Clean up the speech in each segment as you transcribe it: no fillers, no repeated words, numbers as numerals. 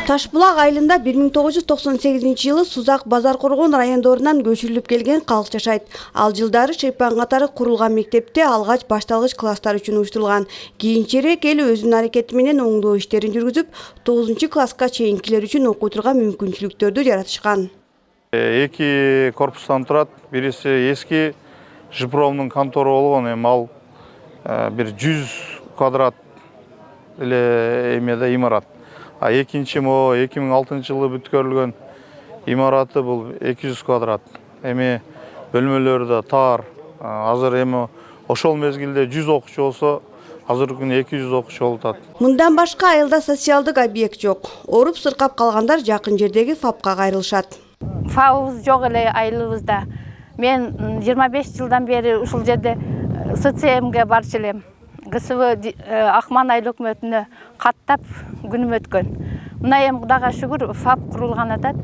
Ташбулак айылында 1998 жылы Сузак Базаркоргон райондорунан көчүрүлүп келген калк жашайт. Ал жылдары шыйпан катары курулган мектепте алгач башталгыч класстар үчүн уюштурулган. Кийинчерээк эл өзүнүн аракети менен оңдоо иштерин жүргүзүп, 9-класска чейинкилер үчүн окутууга мүмкүнчүлүктөрдү жаратышкан. Эки корпустан турат. Бириси эски Жипромдун контору болгон, эми ал бир 100 квадрат эле эмеде имарат. А экинчи 2006 жылы бүткөрүлгөн имараты бул 200 квадрат. Эми бөлмөлөрү да тар. Азыр эми ошол мезгилде 100 окуучу болсо, азыркы күнү 200 окуучу болуп атат. Мындан башка айылда социалдык объект жок. Оруп сыркап калгандар жакын жердеги ФАПка кайрылышат. ФАПыбыз жок эле айылыбызда. Мен 25 жылдан бери ушул жерде СЦМге барчу элем. ГСВ Акман айыл өкмөтүнө каттап күнүм өткөн. Мына эми Кудайга шүгүр ФАП курулган атат.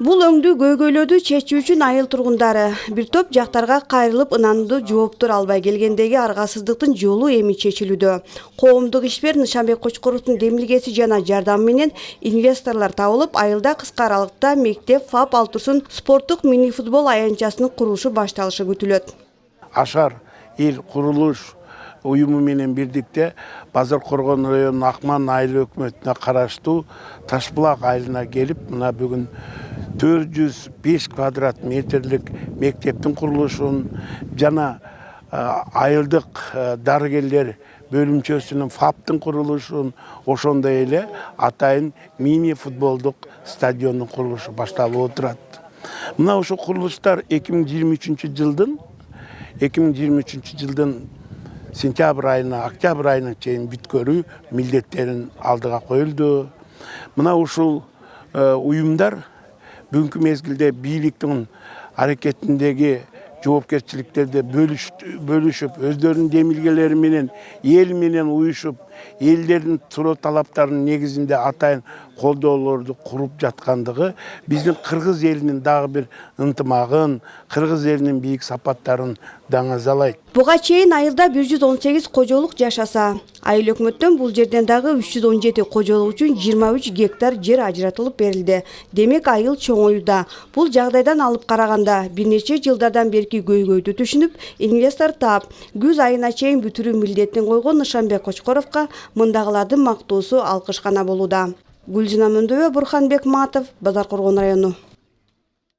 Бул өңдүү көйгөйлөрдү чечүү үчүн айыл тургундары бир топ жактарга кайрылып ынандуу жооптор албай келгендеги аргасыздыктын жолу эми чечилүүдө. Коомдук ишмер Нышанбек Кочкоровдун демилгеси жана жардамы менен инвесторлор табылып, айылда кыска аралыкта мектеп ФАП Алтурсун спорттук мини-футбол аянтчасынын курулушу башталышы күтүлөт. Ашар эл курулуш уюму менен бирдикте Базаркоргон районунун Акман айыл өкмөтүнө караштуу Ташбулак айылына келип, мына бүгүн 405 квадрат метрлик мектептин курулушун жана айылдык дарыгерлер бөлүмчөсүнүн ФАПтын курулушун, ошондой эле атайын мини футболдук стадиондун курулушу башталып отурат. Мына ошол курулуштар 2023 жылдын сентябрь айына, октябрь айына чейин бүткөрүү милдеттерин алдыга коюлду. Мына ушул уюмдар бүгүнкү мезгилде бийликтин аракетиндеги жоопкерчиликтерди бөлүшүп, өздөрүнүн демилгелери менен, эл менен уюшуп, элдердин суроо талаптарынын негизинде атайын колдоолорду куруп жаткандыгы биздин кыргыз элинин дагы бир ынтымагын, кыргыз элинин бийик сапаттарын даңазалайт. Буга чейин айылда 118 кожолук жашаса, айыл өкмөттөн бул жерден дагы 317 кожолук үчүн 23 гектар жер ажыратылып берилди. Демек айыл чоңоюуда. Бул жагдайдан алып караганда бир нече жылдардан берки көйгөйдү түшүнүп, инвестор таап, күз айына чейин бүтүрүү милдетин койгон Нышанбек Кочкоровго мындагылардын мактоосу алкыш гана болууда. Гүлжина Мөндөбө, Бурханбек Матов, Базаркоргон району.